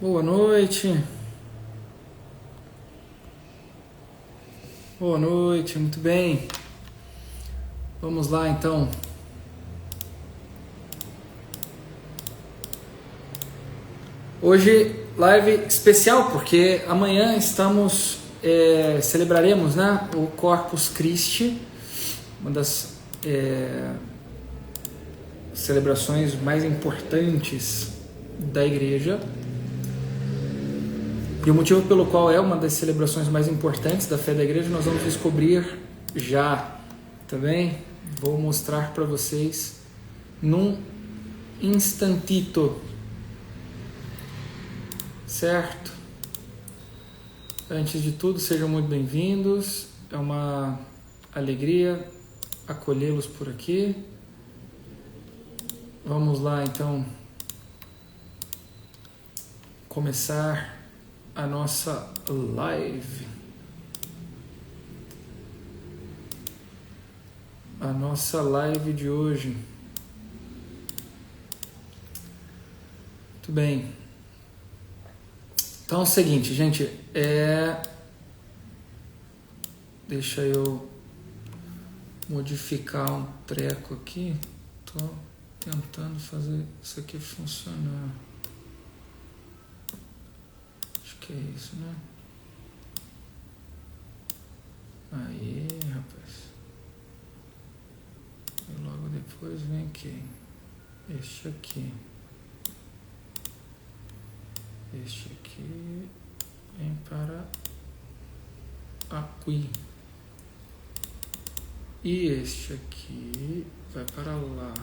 Boa noite. Boa noite, muito bem. Vamos lá então. Hoje live especial porque amanhã celebraremos, né, o Corpus Christi, uma das celebrações mais importantes da igreja. E o motivo pelo qual é uma das celebrações mais importantes da fé da igreja nós vamos descobrir já, tá bem? Vou mostrar para vocês num instantito, certo? Antes de tudo, sejam muito bem-vindos, é uma alegria acolhê-los por aqui. Vamos lá então começar a nossa live. A nossa live de hoje. Muito bem. Então é o seguinte, gente, deixa eu modificar um treco aqui. Tô tentando fazer isso aqui funcionar. Acho que é isso, né? Aí, rapaz. E logo depois vem quem? Este aqui. Este aqui vem para aqui. E este aqui vai para lá.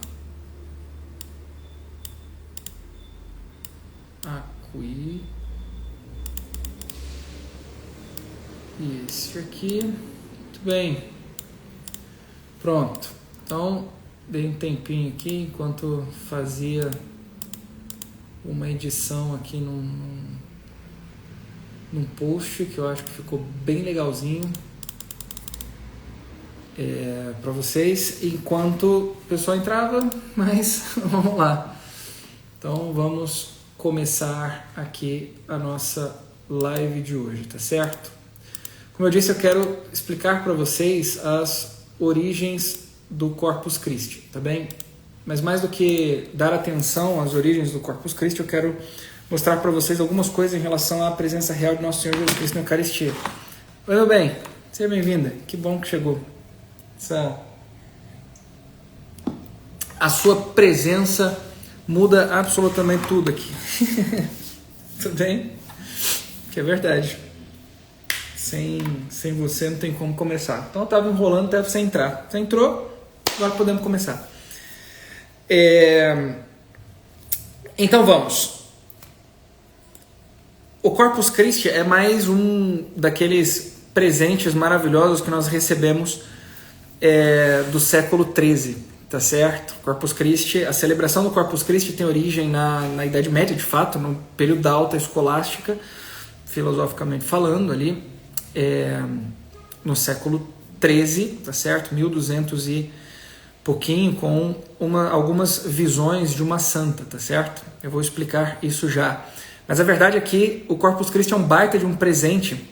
Aqui. E esse aqui. Muito bem. Pronto. Então, dei um tempinho aqui enquanto fazia uma edição aqui num post que eu acho que ficou bem legalzinho para vocês, enquanto o pessoal entrava, mas vamos lá. Então, vamos começar aqui a nossa live de hoje, tá certo? Como eu disse, eu quero explicar para vocês as origens do Corpus Christi, tá bem? Mas mais do que dar atenção às origens do Corpus Christi, eu quero mostrar para vocês algumas coisas em relação à presença real de Nosso Senhor Jesus Cristo na Eucaristia. Oi, meu bem, seja bem-vinda, que bom que chegou. A sua presença muda absolutamente tudo aqui. Tudo bem? Que é verdade. Sem você não tem como começar. Então eu estava enrolando até você entrar. Você entrou, agora podemos começar. Então vamos. O Corpus Christi é mais um daqueles presentes maravilhosos que nós recebemos do século XIII, tá certo? Corpus Christi, a celebração do Corpus Christi tem origem na Idade Média, de fato, no período da Alta Escolástica, filosoficamente falando ali, no século XIII, tá certo? 1200 e pouquinho, com algumas visões de uma santa, tá certo? Eu vou explicar isso já. Mas a verdade é que o Corpus Christi é um baita de um presente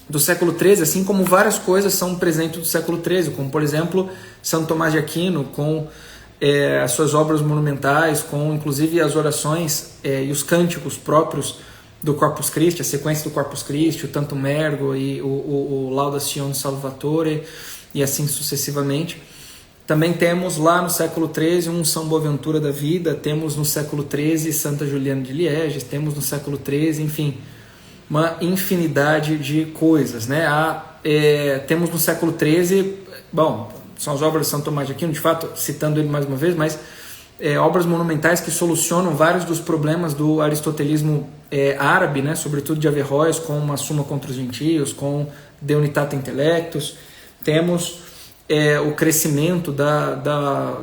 do século XIII, assim como várias coisas são um presente do século XIII, como por exemplo São Tomás de Aquino, com as suas obras monumentais, com inclusive as orações e os cânticos próprios do Corpus Christi, a sequência do Corpus Christi, o Tantum Ergo e o Laudazione Salvatore e assim sucessivamente. Também temos lá no século XIII um São Boaventura da Vida, temos no século XIII Santa Juliana de Liege, temos no século XIII, enfim, uma infinidade de coisas, né? Temos no século XIII, bom, são as obras de São Tomás de Aquino, de fato, citando ele mais uma vez, mas obras monumentais que solucionam vários dos problemas do aristotelismo árabe, né? Sobretudo de Averroes, com uma Suma contra os Gentios, com De Unitate Intellectus. Temos o crescimento da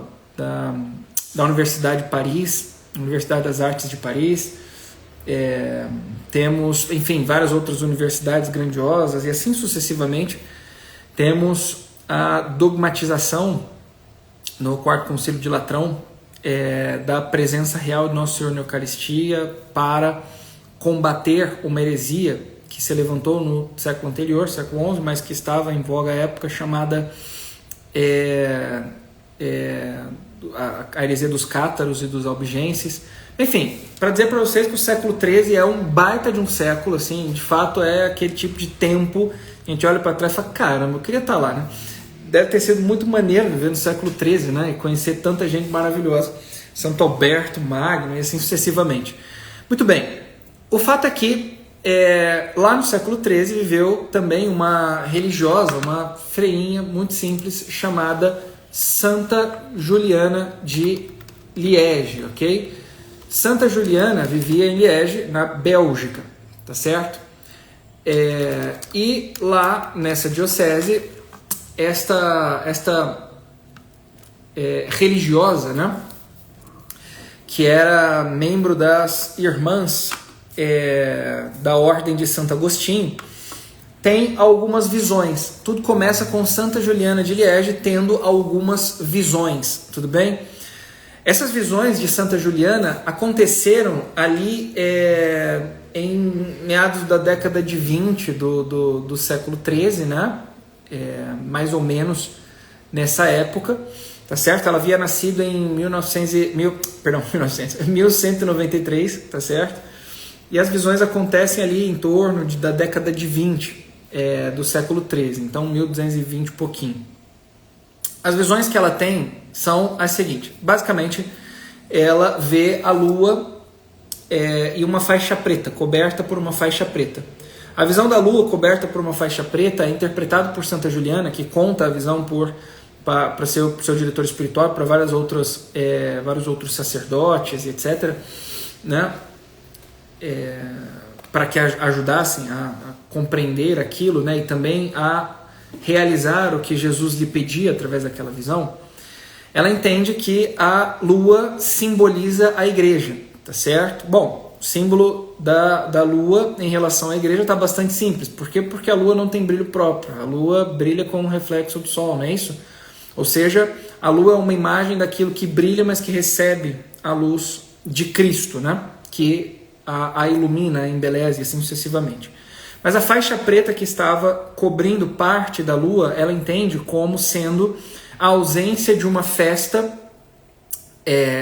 Universidade de Paris, Universidade das Artes de Paris. Temos, enfim, várias outras universidades grandiosas e assim sucessivamente. Temos a dogmatização no Quarto Concílio de Latrão da presença real de Nosso Senhor na Eucaristia para combater uma heresia que se levantou no século anterior, século XI, mas que estava em voga à época, chamada a heresia dos cátaros e dos albigenses. Enfim, para dizer para vocês que o século XIII é um baita de um século, assim, de fato é aquele tipo de tempo, a gente olha para trás e fala, caramba, eu queria estar lá, né? Deve ter sido muito maneiro viver no século XIII, né? E conhecer tanta gente maravilhosa, Santo Alberto Magno e assim sucessivamente. Muito bem, o fato é que lá no século XIII viveu também uma religiosa, uma freinha muito simples, chamada Santa Juliana de Liege, ok? Santa Juliana vivia em Liege, na Bélgica, tá certo? E lá nessa diocese, esta religiosa, né, que era membro das irmãs da Ordem de Santo Agostinho, tem algumas visões. Tudo começa com Santa Juliana de Liege tendo algumas visões, tudo bem? Essas visões de Santa Juliana aconteceram ali em meados da década de 20 do século XIII, né? Mais ou menos nessa época, tá certo? Ela havia nascido em 1193, tá certo? E as visões acontecem ali em torno da década de 20 do século XIII, então 1220 e pouquinho. As visões que ela tem são as seguintes. Basicamente, ela vê a lua e uma faixa preta, coberta por uma faixa preta. A visão da lua coberta por uma faixa preta é interpretada por Santa Juliana, que conta a visão para seu diretor espiritual, para vários outros sacerdotes, etc., né? Para que ajudassem a compreender aquilo, né? E também a realizar o que Jesus lhe pedia através daquela visão. Ela entende que a lua simboliza a igreja, tá certo? Bom, o símbolo da lua em relação à igreja está bastante simples. Por quê? Porque a lua não tem brilho próprio. A lua brilha com um reflexo do sol, não é isso? Ou seja, a lua é uma imagem daquilo que brilha, mas que recebe a luz de Cristo, né? Que a ilumina, a embeleza e assim sucessivamente. Mas a faixa preta que estava cobrindo parte da lua, ela entende como sendo a ausência de uma festa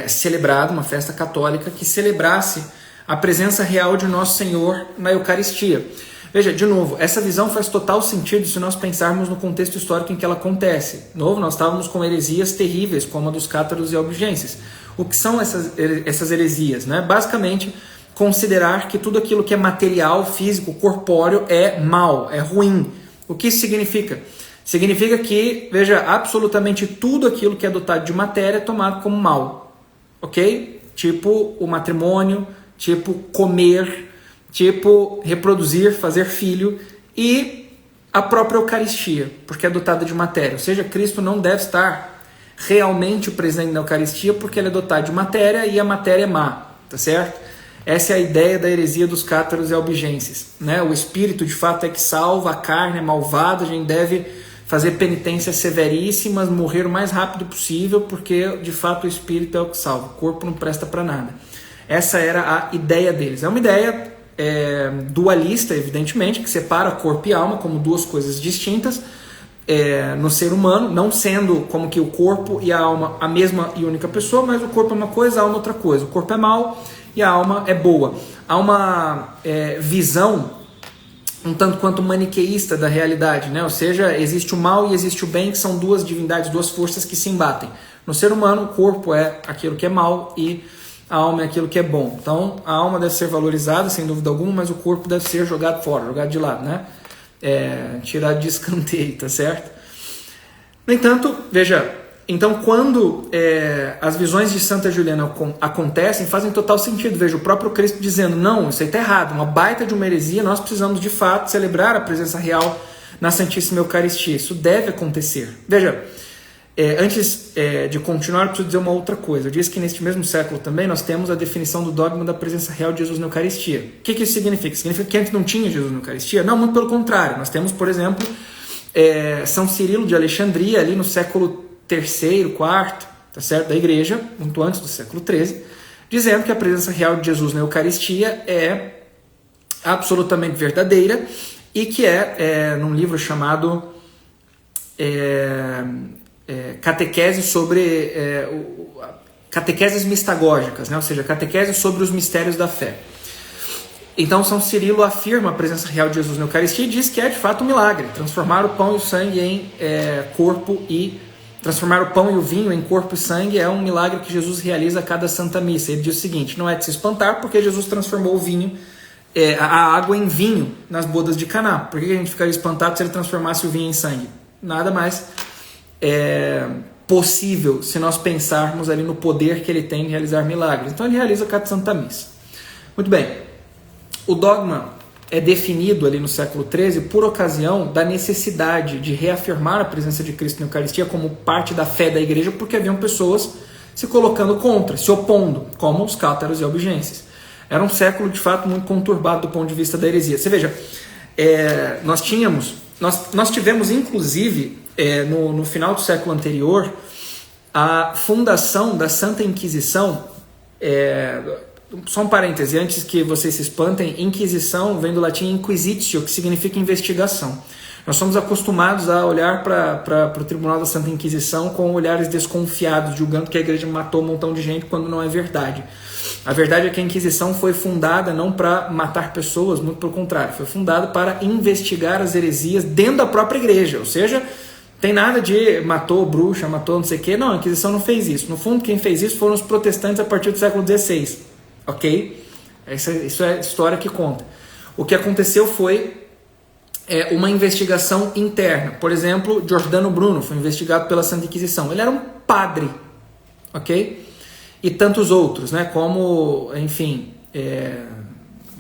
celebrada, uma festa católica que celebrasse a presença real de Nosso Senhor na Eucaristia. Veja, de novo, essa visão faz total sentido se nós pensarmos no contexto histórico em que ela acontece. De novo, nós estávamos com heresias terríveis, como a dos cátaros e albigenses. O que são essas heresias? Né? Basicamente, considerar que tudo aquilo que é material, físico, corpóreo é mal, é ruim. O que isso significa? Significa que, veja, absolutamente tudo aquilo que é dotado de matéria é tomado como mal, ok? Tipo o matrimônio, tipo comer, tipo reproduzir, fazer filho e a própria Eucaristia, porque é dotada de matéria. Ou seja, Cristo não deve estar realmente presente na Eucaristia porque ele é dotado de matéria e a matéria é má, tá certo? Essa é a ideia da heresia dos cátaros e albigenses, né? O espírito de fato é que salva, a carne é malvada, a gente deve fazer penitências severíssimas, morrer o mais rápido possível, porque de fato o espírito é o que salva, o corpo não presta para nada. Essa era a ideia deles. É uma ideia dualista, evidentemente, que separa corpo e alma como duas coisas distintas no ser humano, não sendo como que o corpo e a alma a mesma e única pessoa, mas o corpo é uma coisa, a alma é outra coisa. O corpo é mau e a alma é boa. Há uma visão um tanto quanto maniqueísta da realidade, né? Ou seja, existe o mal e existe o bem, que são duas divindades, duas forças que se embatem. No ser humano, o corpo é aquilo que é mal e a alma é aquilo que é bom. Então, a alma deve ser valorizada, sem dúvida alguma, mas o corpo deve ser jogado fora, jogado de lado, né? Tirado de escanteio, tá certo? No entanto, veja, então quando as visões de Santa Juliana acontecem, fazem total sentido. Veja, o próprio Cristo dizendo, não, isso aí está errado, uma baita de uma heresia, nós precisamos de fato celebrar a presença real na Santíssima Eucaristia. Isso deve acontecer. Veja, antes de continuar, eu preciso dizer uma outra coisa. Eu disse que neste mesmo século também nós temos a definição do dogma da presença real de Jesus na Eucaristia. O que isso significa? Significa que antes não tinha Jesus na Eucaristia? Não, muito pelo contrário. Nós temos, por exemplo, São Cirilo de Alexandria, ali no século III, IV, tá certo? Da igreja, muito antes do século XIII, dizendo que a presença real de Jesus na Eucaristia é absolutamente verdadeira e que num livro chamado Catequese sobre catequeses mistagógicas, né? Ou seja, catequese sobre os mistérios da fé. Então São Cirilo afirma a presença real de Jesus na Eucaristia e diz que é de fato um milagre, transformar o pão e o sangue em corpo e transformar o pão e o vinho em corpo e sangue é um milagre que Jesus realiza a cada Santa Missa. Ele diz o seguinte: não é de se espantar porque Jesus transformou o vinho, a água em vinho nas bodas de Caná. Por que a gente ficaria espantado se ele transformasse o vinho em sangue? Nada mais possível se nós pensarmos ali no poder que ele tem de realizar milagres. Então ele realiza cada Santa Missa. Muito bem. O dogma é definido ali no século XIII por ocasião da necessidade de reafirmar a presença de Cristo na Eucaristia como parte da fé da Igreja, porque haviam pessoas se colocando contra, se opondo, como os cátaros e albigenses. Era um século, de fato, muito conturbado do ponto de vista da heresia. Você veja, nós tivemos, inclusive, no final do século anterior, a fundação da Santa Inquisição. Só um parêntese, antes que vocês se espantem, Inquisição vem do latim inquisitio, que significa investigação. Nós somos acostumados a olhar para o Tribunal da Santa Inquisição com olhares desconfiados, julgando que a igreja matou um montão de gente, quando não é verdade. A verdade é que a Inquisição foi fundada não para matar pessoas, muito pelo contrário, foi fundada para investigar as heresias dentro da própria igreja, ou seja, tem nada de matou bruxa, matou não sei o quê, não, a Inquisição não fez isso. No fundo, quem fez isso foram os protestantes a partir do século XVI. Ok? Isso é a história que conta. O que aconteceu foi uma investigação interna. Por exemplo, Giordano Bruno foi investigado pela Santa Inquisição. Ele era um padre, ok? E tantos outros, né? Como, enfim,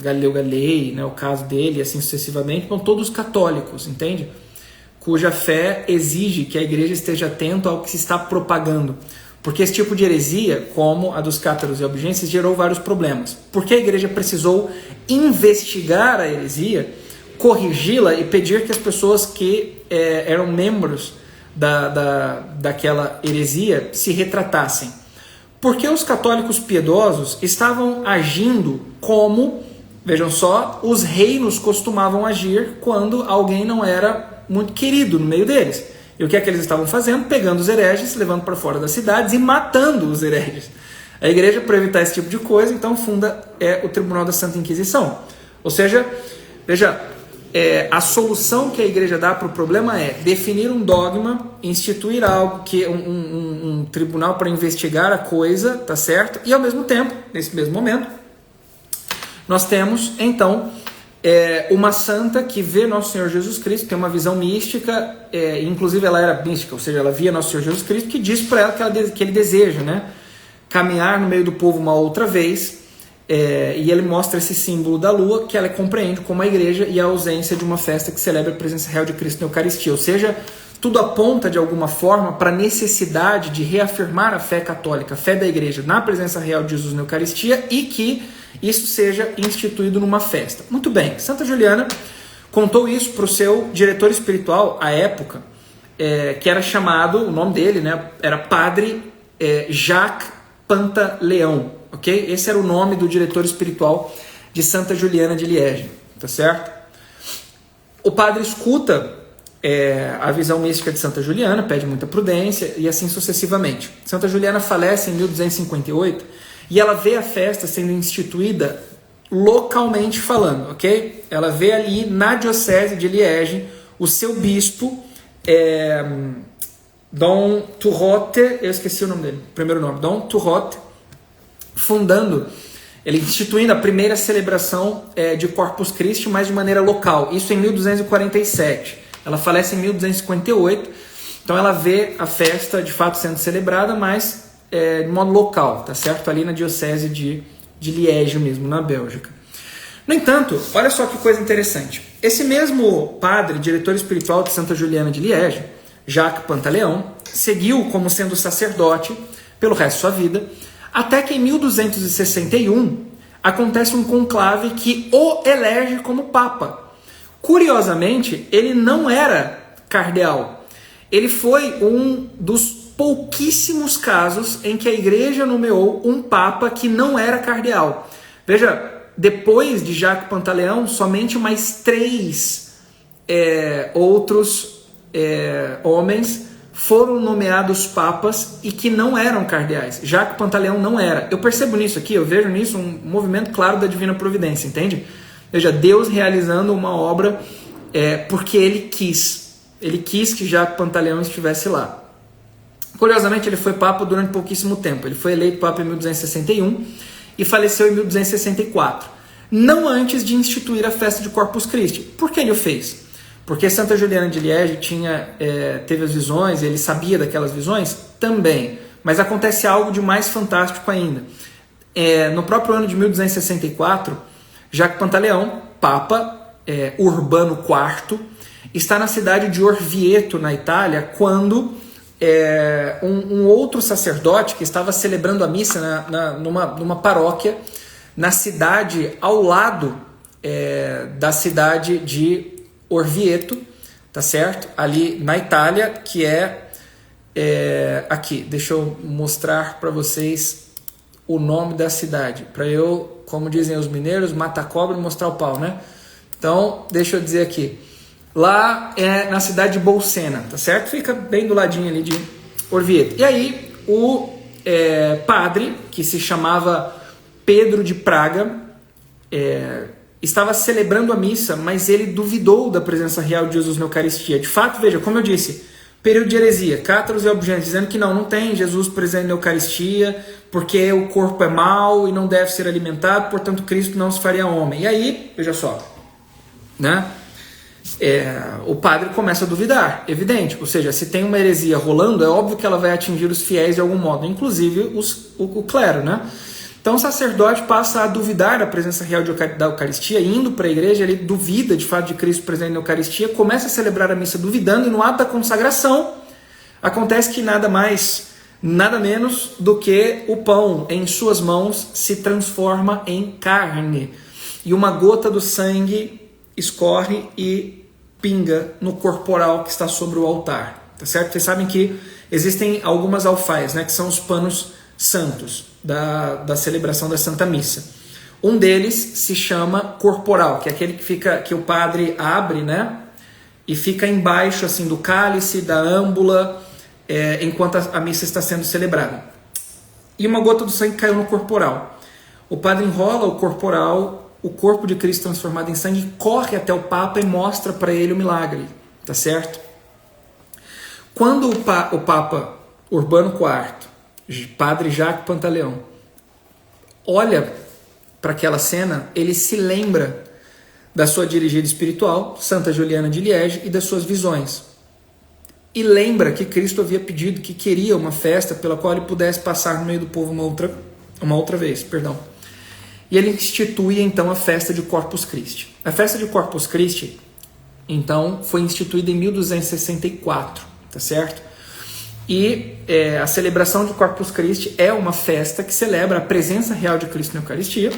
Galileu Galilei, né? O caso dele, e assim sucessivamente, são todos católicos, entende? Cuja fé exige que a igreja esteja atenta ao que se está propagando. Porque esse tipo de heresia, como a dos cátaros e albigenses, gerou vários problemas. Porque a igreja precisou investigar a heresia, corrigi-la e pedir que as pessoas que eram membros daquela heresia se retratassem. Porque os católicos piedosos estavam agindo como, vejam só, os reinos costumavam agir quando alguém não era muito querido no meio deles. E o que é que eles estavam fazendo? Pegando os hereges, levando para fora das cidades e matando os hereges. A igreja, para evitar esse tipo de coisa, então funda o Tribunal da Santa Inquisição. Ou seja, veja, a solução que a igreja dá para o problema é definir um dogma, instituir algo, um tribunal para investigar a coisa, tá certo? E ao mesmo tempo, nesse mesmo momento, nós temos, então, uma santa que vê Nosso Senhor Jesus Cristo, tem uma visão mística, inclusive ela era mística, ou seja, ela via Nosso Senhor Jesus Cristo, que diz para ela que ele deseja, né, caminhar no meio do povo uma outra vez, e ele mostra esse símbolo da lua, que ela compreende como a igreja e a ausência de uma festa que celebra a presença real de Cristo na Eucaristia, ou seja, tudo aponta de alguma forma para a necessidade de reafirmar a fé católica, a fé da igreja na presença real de Jesus na Eucaristia, e que isso seja instituído numa festa. Muito bem, Santa Juliana contou isso para o seu diretor espiritual à época, que era chamado, o nome dele, né, era Padre Jacques Pantaleão, ok? Esse era o nome do diretor espiritual de Santa Juliana de Liege, tá certo? O padre escuta a visão mística de Santa Juliana, pede muita prudência e assim sucessivamente. Santa Juliana falece em 1258 e ela vê a festa sendo instituída localmente falando, ok? Ela vê ali na diocese de Liege o seu bispo, Dom Turrote, eu esqueci o nome dele, o primeiro nome, Dom Turrote, ele instituindo a primeira celebração de Corpus Christi, mas de maneira local, isso em 1247. Ela falece em 1258, então ela vê a festa de fato sendo celebrada, mas de modo local, tá certo? Ali na diocese de Liege mesmo, na Bélgica. No entanto, olha só que coisa interessante. Esse mesmo padre, diretor espiritual de Santa Juliana de Liege, Jacques Pantaleão, seguiu como sendo sacerdote pelo resto de sua vida, até que em 1261 acontece um conclave que o elege como papa. Curiosamente, ele não era cardeal. Ele foi um dos pouquíssimos casos em que a igreja nomeou um papa que não era cardeal. Veja, depois de Jacques Pantaleão, somente mais 3 outros homens foram nomeados papas e que não eram cardeais. Jacques Pantaleão não era. Eu percebo nisso aqui, eu vejo nisso um movimento claro da divina providência, entende? Veja, Deus realizando uma obra porque ele quis. Ele quis que Jacques Pantaleão estivesse lá. Curiosamente, ele foi papa durante pouquíssimo tempo. Ele foi eleito papa em 1261 e faleceu em 1264. Não antes de instituir a festa de Corpus Christi. Por que ele o fez? Porque Santa Juliana de Liege teve as visões, ele sabia daquelas visões? Também. Mas acontece algo de mais fantástico ainda. No próprio ano de 1264, Jacques Pantaleão, Papa Urbano IV, está na cidade de Orvieto, na Itália, quando um outro sacerdote que estava celebrando a missa numa paróquia na cidade ao lado da cidade de Orvieto, tá certo? Ali na Itália, que aqui, deixa eu mostrar para vocês o nome da cidade, para eu, como dizem os mineiros, matar a cobra e mostrar o pau, né? Então, deixa eu dizer aqui, lá na cidade de Bolsena, tá certo? Fica bem do ladinho ali de Orvieto. E aí, o padre, que se chamava Pedro de Praga, estava celebrando a missa, mas ele duvidou da presença real de Jesus na Eucaristia. De fato, veja, como eu disse, período de heresia, cátaros e objetos, dizendo que não tem Jesus presente na Eucaristia, porque o corpo é mau e não deve ser alimentado, portanto Cristo não se faria homem. E aí, veja só, né? O padre começa a duvidar, evidente. Ou seja, se tem uma heresia rolando, é óbvio que ela vai atingir os fiéis de algum modo, inclusive o clero, né? Então o sacerdote passa a duvidar da presença real da Eucaristia, indo para a igreja, ele duvida de fato de Cristo presente na Eucaristia, começa a celebrar a missa duvidando, e no ato da consagração acontece que nada mais, nada menos do que o pão em suas mãos se transforma em carne, e uma gota do sangue escorre e pinga no corporal que está sobre o altar, tá certo? Vocês sabem que existem algumas alfaias, né, que são os panos santos da celebração da Santa Missa. Um deles se chama corporal, que é aquele que o padre abre, né, e fica embaixo assim do cálice, da âmbula, enquanto a missa está sendo celebrada. E uma gota do sangue caiu no corporal. O padre enrola o corporal, o corpo de Cristo transformado em sangue, corre até o Papa e mostra para ele o milagre, tá certo? Quando o Papa Urbano IV, Padre Jacques Pantaleão, olha para aquela cena, ele se lembra da sua dirigida espiritual, Santa Juliana de Liege, e das suas visões. E lembra que Cristo havia pedido que queria uma festa pela qual ele pudesse passar no meio do povo uma outra vez. E ele institui então a festa de Corpus Christi. A festa de Corpus Christi, então, foi instituída em 1264, tá certo? E a celebração de Corpus Christi é uma festa que celebra a presença real de Cristo na Eucaristia,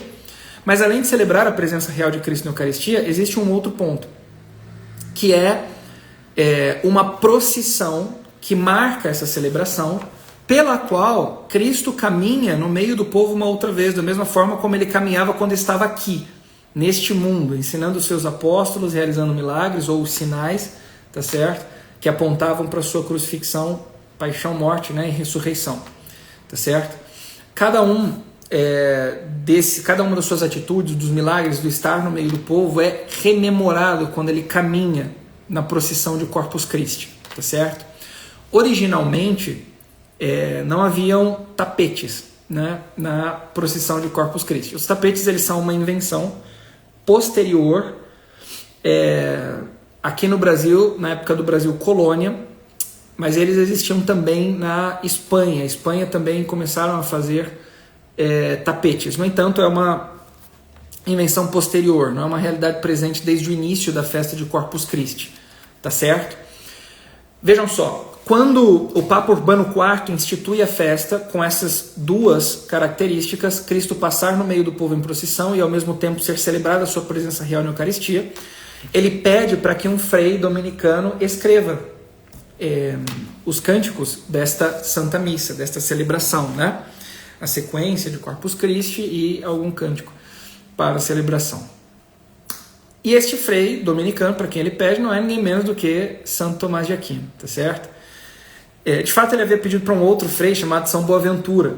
mas além de celebrar a presença real de Cristo na Eucaristia, existe um outro ponto, que é uma procissão que marca essa celebração, pela qual Cristo caminha no meio do povo uma outra vez, da mesma forma como ele caminhava quando estava aqui, neste mundo, ensinando os seus apóstolos, realizando milagres ou sinais, tá certo? Que apontavam para a sua crucifixão, paixão, morte, né, e ressurreição, tá certo? Cada uma das suas atitudes, dos milagres, do estar no meio do povo, é rememorado quando ele caminha na procissão de Corpus Christi, tá certo? Originalmente, não haviam tapetes, né, na procissão de Corpus Christi. Os tapetes, eles são uma invenção posterior, aqui no Brasil, na época do Brasil colônia, mas eles existiam também na Espanha. A Espanha também começaram a fazer tapetes. No entanto, é uma invenção posterior, não é uma realidade presente desde o início da festa de Corpus Christi, tá certo? Vejam só, quando o Papa Urbano IV institui a festa com essas duas características, Cristo passar no meio do povo em procissão e ao mesmo tempo ser celebrada a sua presença real na Eucaristia, ele pede para que um frei dominicano escreva os cânticos desta Santa Missa, desta celebração, né? A sequência de Corpus Christi e algum cântico. para a celebração. E este frei dominicano, para quem ele pede, não é ninguém menos do que Santo Tomás de Aquino, tá certo? De fato, ele havia pedido para um outro frei chamado São Boaventura.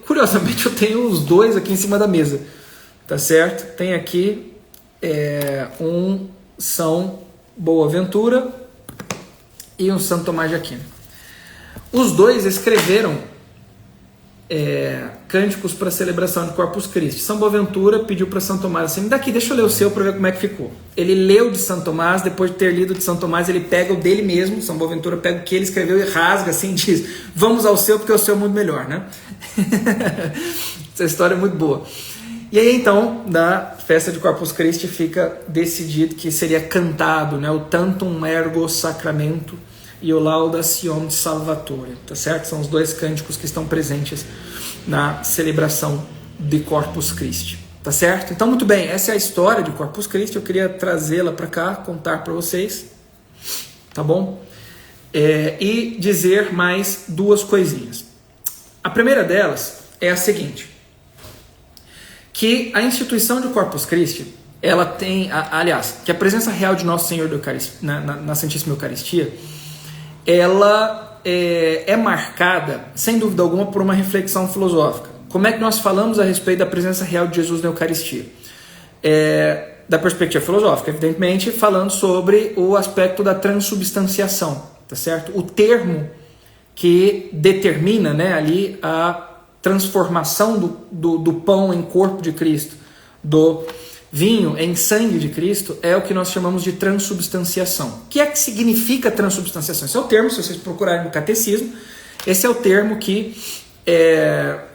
Curiosamente, eu tenho os dois aqui em cima da mesa, tá certo? Tem aqui um São Boaventura e um Santo Tomás de Aquino. Os dois escreveram cânticos para a celebração de Corpus Christi. São Boaventura pediu para São Tomás assim: daqui, deixa eu ler o seu para ver como é que ficou. Ele leu de São Tomás, depois de ter lido de São Tomás, ele pega o dele mesmo. São Boaventura pega o que ele escreveu e rasga assim, e diz: vamos ao seu, porque o seu é muito melhor, né? Essa história é muito boa. E aí então, na festa de Corpus Christi, fica decidido que seria cantado, né, o Tantum Ergo Sacramento e o Laudazione Salvatore, tá certo? São os dois cânticos que estão presentes na celebração de Corpus Christi, tá certo? Então, muito bem, essa é a história de Corpus Christi, eu queria trazê-la para cá, contar para vocês, tá bom? E dizer mais duas coisinhas. A primeira delas é a seguinte, que a instituição de Corpus Christi, ela tem, aliás, que a presença real de Nosso Senhor na Santíssima Eucaristia, ela é marcada, sem dúvida alguma, por uma reflexão filosófica. Como é que nós falamos a respeito da presença real de Jesus na Eucaristia? Da perspectiva filosófica, evidentemente, falando sobre o aspecto da transubstanciação, tá certo? O termo que determina, né, ali a transformação do pão em corpo de Cristo, do vinho em sangue de Cristo, é o que nós chamamos de transubstanciação. O que é que significa transubstanciação? Esse é o termo, se vocês procurarem no catecismo, esse é o termo que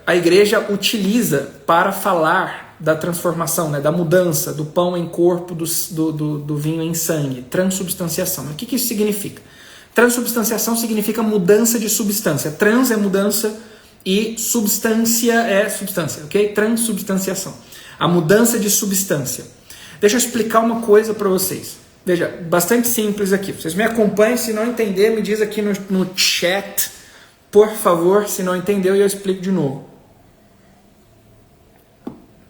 a igreja utiliza para falar da transformação, né, da mudança do pão em corpo, do vinho em sangue. Transubstanciação. O que isso significa? Transubstanciação significa mudança de substância. Trans é mudança e substância é substância, ok? Transubstanciação. A mudança de substância. Deixa eu explicar uma coisa para vocês. Veja, bastante simples aqui. Vocês me acompanhem, se não entender, me diz aqui no chat, por favor, se não entendeu, e eu explico de novo.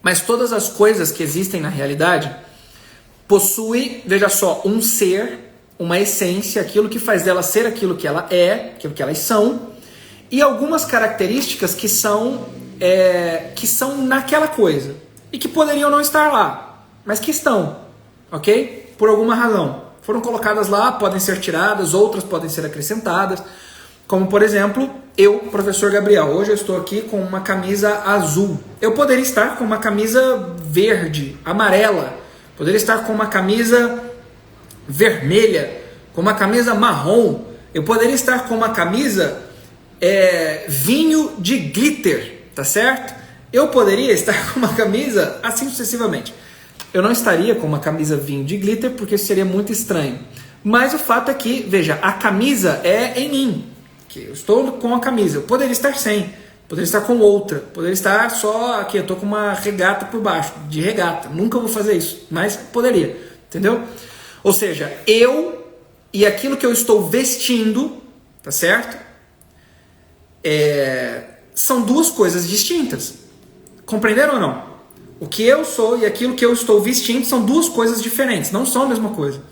Mas todas as coisas que existem na realidade possuem, veja só, um ser, uma essência, aquilo que faz dela ser aquilo que ela é, aquilo que elas são, e algumas características que são naquela coisa. E que poderiam não estar lá, mas que estão, ok? Por alguma razão. Foram colocadas lá, podem ser tiradas, outras podem ser acrescentadas. Como, por exemplo, eu, professor Gabriel, hoje eu estou aqui com uma camisa azul. Eu poderia estar com uma camisa verde, amarela. Poderia estar com uma camisa vermelha, com uma camisa marrom. Eu poderia estar com uma camisa vinho de glitter, tá certo? Eu poderia estar com uma camisa assim sucessivamente. Eu não estaria com uma camisa vinho de glitter porque isso seria muito estranho. Mas o fato é que, veja, a camisa é em mim. Que eu estou com a camisa. Eu poderia estar sem, poderia estar com outra, poderia estar só aqui, eu estou com uma regata por baixo, de regata. Nunca vou fazer isso, mas poderia, entendeu? Ou seja, eu e aquilo que eu estou vestindo, tá certo? São duas coisas distintas. Compreenderam ou não? O que eu sou e aquilo que eu estou vestindo são duas coisas diferentes, não são a mesma coisa.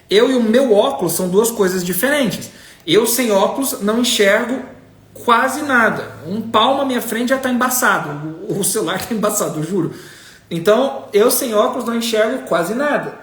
Eu e o meu óculos são duas coisas diferentes. Eu sem óculos não enxergo quase nada. Um palmo à minha frente já está embaçado. O celular está embaçado, eu juro. Então, eu sem óculos não enxergo quase nada.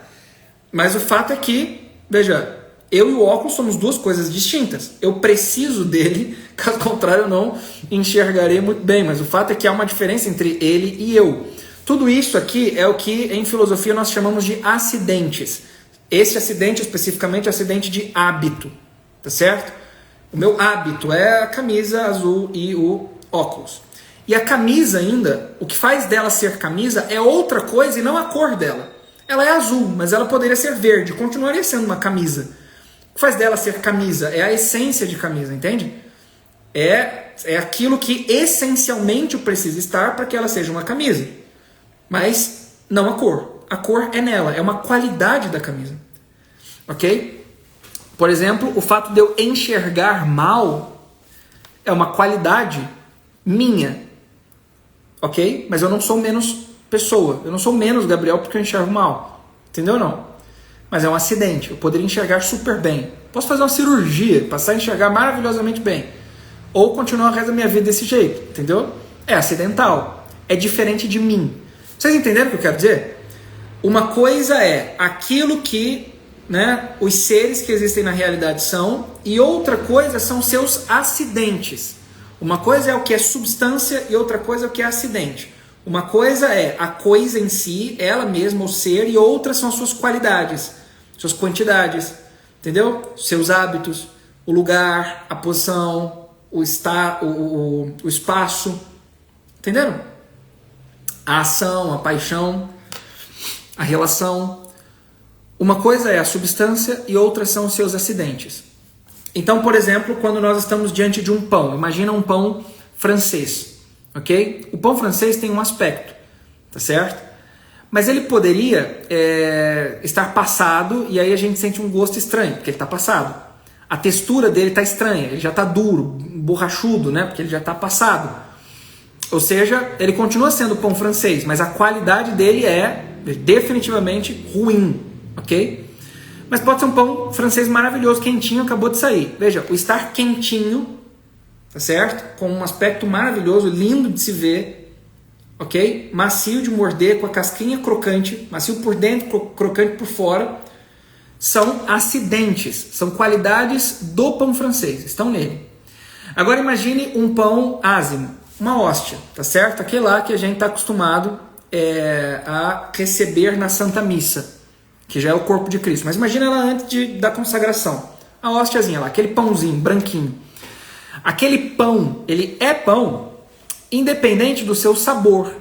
Mas o fato é que, veja, eu e o óculos somos duas coisas distintas. Eu preciso dele, caso contrário eu não enxergarei muito bem. Mas o fato é que há uma diferença entre ele e eu. Tudo isso aqui é o que em filosofia nós chamamos de acidentes. Esse acidente especificamente é o acidente de hábito, tá certo? O meu hábito é a camisa azul e o óculos. E a camisa ainda, o que faz dela ser camisa é outra coisa e não a cor dela. Ela é azul, mas ela poderia ser verde, continuaria sendo uma camisa. O que faz dela ser camisa é a essência de camisa, entende? É aquilo que essencialmente precisa estar para que ela seja uma camisa. Mas não a cor. A cor é nela, é uma qualidade da camisa. Ok? Por exemplo, o fato de eu enxergar mal é uma qualidade minha. Ok? Mas eu não sou menos pessoa. Eu não sou menos Gabriel porque eu enxergo mal. Entendeu ou não? Mas é um acidente. Eu poderia enxergar super bem. Posso fazer uma cirurgia, passar a enxergar maravilhosamente bem. Ou continuar o resto da minha vida desse jeito. Entendeu? É acidental. É diferente de mim. Vocês entenderam o que eu quero dizer? Uma coisa é aquilo que, né, os seres que existem na realidade são, e outra coisa são seus acidentes. Uma coisa é o que é substância e outra coisa é o que é acidente. Uma coisa é a coisa em si, ela mesma, o ser, e outras são as suas qualidades, suas quantidades, entendeu? Seus hábitos, o lugar, a posição, o espaço, entenderam? A ação, a paixão, a relação. Uma coisa é a substância e outras são os seus acidentes. Então, por exemplo, quando nós estamos diante de um pão, imagina um pão francês, ok? O pão francês tem um aspecto, tá certo? Mas ele poderia estar passado e aí a gente sente um gosto estranho, porque ele está passado. A textura dele está estranha, ele já está duro, borrachudo, né? Porque ele já está passado. Ou seja, ele continua sendo pão francês, mas a qualidade dele é definitivamente ruim, ok? Mas pode ser um pão francês maravilhoso, quentinho, acabou de sair. Veja, o estar quentinho, tá certo? Com um aspecto maravilhoso, lindo de se ver, ok? Macio de morder, com a casquinha crocante, macio por dentro, crocante por fora, são acidentes, são qualidades do pão francês, estão nele. Agora imagine um pão ázimo, uma hóstia, tá certo? Aquele lá que a gente está acostumado a receber na Santa Missa, que já é o corpo de Cristo. Mas imagina ela antes da consagração. A hóstiazinha lá, aquele pãozinho branquinho. Aquele pão, ele é pão independente do seu sabor,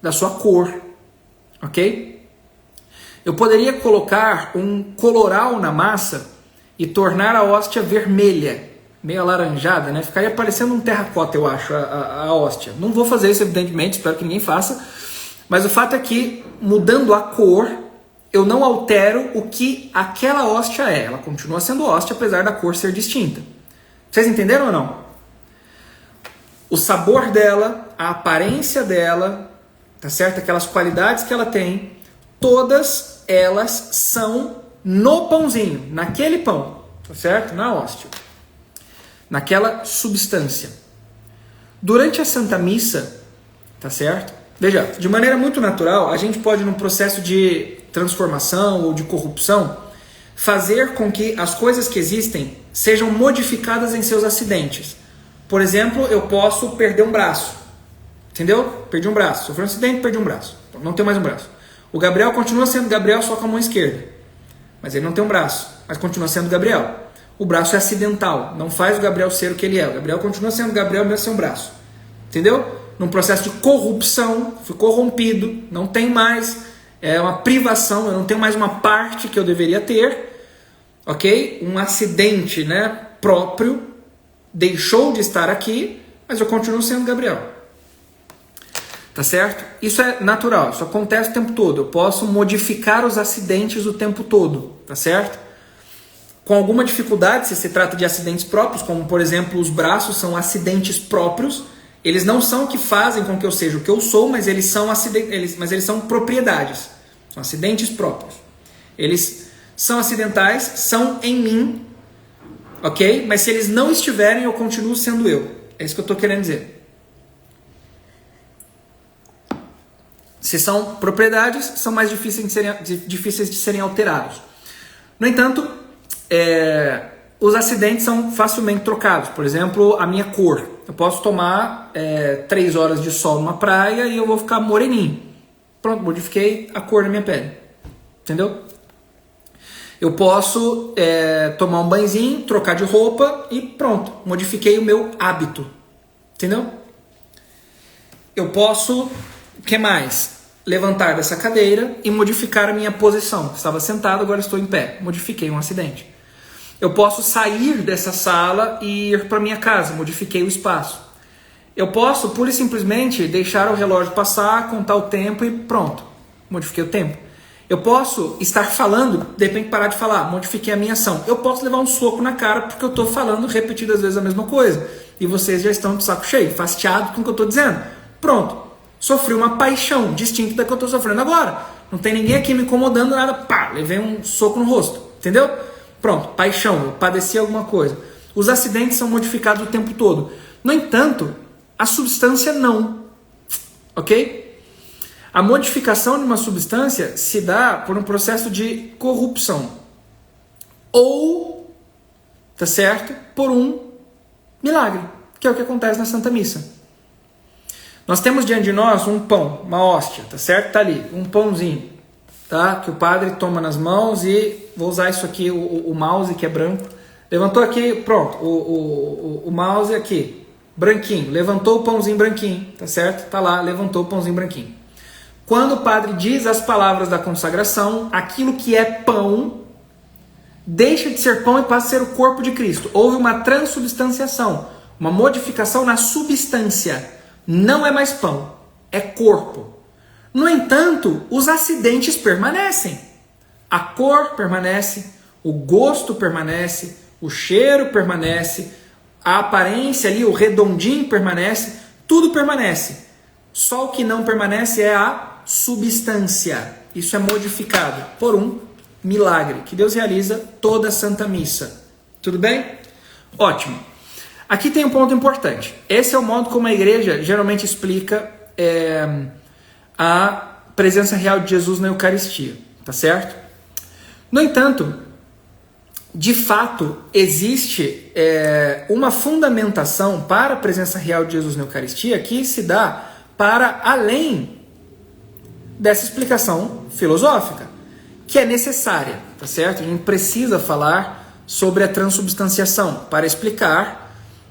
da sua cor, ok? Eu poderia colocar um coloral na massa e tornar a hóstia vermelha, meio alaranjada, né? Ficaria parecendo um terracota, eu acho, a hóstia. Não vou fazer isso, evidentemente, espero que ninguém faça. Mas o fato é que, mudando a cor, eu não altero o que aquela hóstia é. Ela continua sendo hóstia, apesar da cor ser distinta. Vocês entenderam ou não? O sabor dela, a aparência dela, tá certo? Aquelas qualidades que ela tem, todas elas são no pãozinho, naquele pão, tá certo? Na hóstia. Naquela substância. Durante a Santa Missa, tá certo? Veja, de maneira muito natural, a gente pode, num processo de transformação ou de corrupção, fazer com que as coisas que existem sejam modificadas em seus acidentes. Por exemplo, eu posso perder um braço. Entendeu? Perdi um braço. Sofri um acidente, perdi um braço. Não tenho mais um braço. O Gabriel continua sendo Gabriel só com a mão esquerda. Mas ele não tem um braço. Mas continua sendo Gabriel. O braço é acidental. Não faz o Gabriel ser o que ele é. O Gabriel continua sendo Gabriel mesmo sem um braço. Entendeu? Num processo de corrupção, fui corrompido, não tem mais, é uma privação, eu não tenho mais uma parte que eu deveria ter, ok? Um acidente, né, próprio, deixou de estar aqui, mas eu continuo sendo Gabriel. Tá certo? Isso é natural, isso acontece o tempo todo. Eu posso modificar os acidentes o tempo todo, tá certo? Com alguma dificuldade, se trata de acidentes próprios, como por exemplo os braços são acidentes próprios. Eles não são o que fazem com que eu seja o que eu sou, mas eles são eles são propriedades, são acidentes próprios. Eles são acidentais, são em mim, ok? Mas se eles não estiverem, eu continuo sendo eu. É isso que eu estou querendo dizer. Se são propriedades, são mais difíceis de serem alterados. No entanto, os acidentes são facilmente trocados. Por exemplo, a minha cor. Eu posso tomar 3 horas de sol numa praia e eu vou ficar moreninho. Pronto, modifiquei a cor da minha pele. Entendeu? Eu posso tomar um banhozinho, trocar de roupa e pronto, modifiquei o meu hábito. Entendeu? Eu posso, o que mais? Levantar dessa cadeira e modificar a minha posição. Estava sentado, agora estou em pé. Modifiquei um acidente. Eu posso sair dessa sala e ir para minha casa, modifiquei o espaço. Eu posso, pura e simplesmente, deixar o relógio passar, contar o tempo e pronto, modifiquei o tempo. Eu posso estar falando, de repente parar de falar, modifiquei a minha ação. Eu posso levar um soco na cara porque eu estou falando repetidas vezes a mesma coisa. E vocês já estão de saco cheio, fastiados com o que eu estou dizendo. Pronto, sofri uma paixão distinta da que eu estou sofrendo agora. Não tem ninguém aqui me incomodando, nada, pá, levei um soco no rosto, entendeu? Pronto, paixão, eu padeci alguma coisa. Os acidentes são modificados o tempo todo. No entanto, a substância não, ok? A modificação de uma substância se dá por um processo de corrupção ou, tá certo, por um milagre, que é o que acontece na Santa Missa. Nós temos diante de nós um pão, uma hóstia, tá certo? Tá ali, um pãozinho, tá? Que o padre toma nas mãos e vou usar isso aqui, o mouse que é branco. Levantou aqui, pronto, o mouse aqui, branquinho. Levantou o pãozinho branquinho, tá certo? Tá lá, levantou o pãozinho branquinho. Quando o padre diz as palavras da consagração, aquilo que é pão deixa de ser pão e passa a ser o corpo de Cristo. Houve uma transubstanciação, uma modificação na substância. Não é mais pão, é corpo. No entanto, os acidentes permanecem. A cor permanece, o gosto permanece, o cheiro permanece, a aparência ali, o redondinho permanece, tudo permanece. Só o que não permanece é a substância. Isso é modificado por um milagre que Deus realiza toda a Santa Missa. Tudo bem? Ótimo. Aqui tem um ponto importante. Esse é o modo como a igreja geralmente explica a presença real de Jesus na Eucaristia, tá certo? No entanto, de fato, existe uma fundamentação para a presença real de Jesus na Eucaristia que se dá para além dessa explicação filosófica, que é necessária, tá certo? A gente precisa falar sobre a transubstanciação para explicar,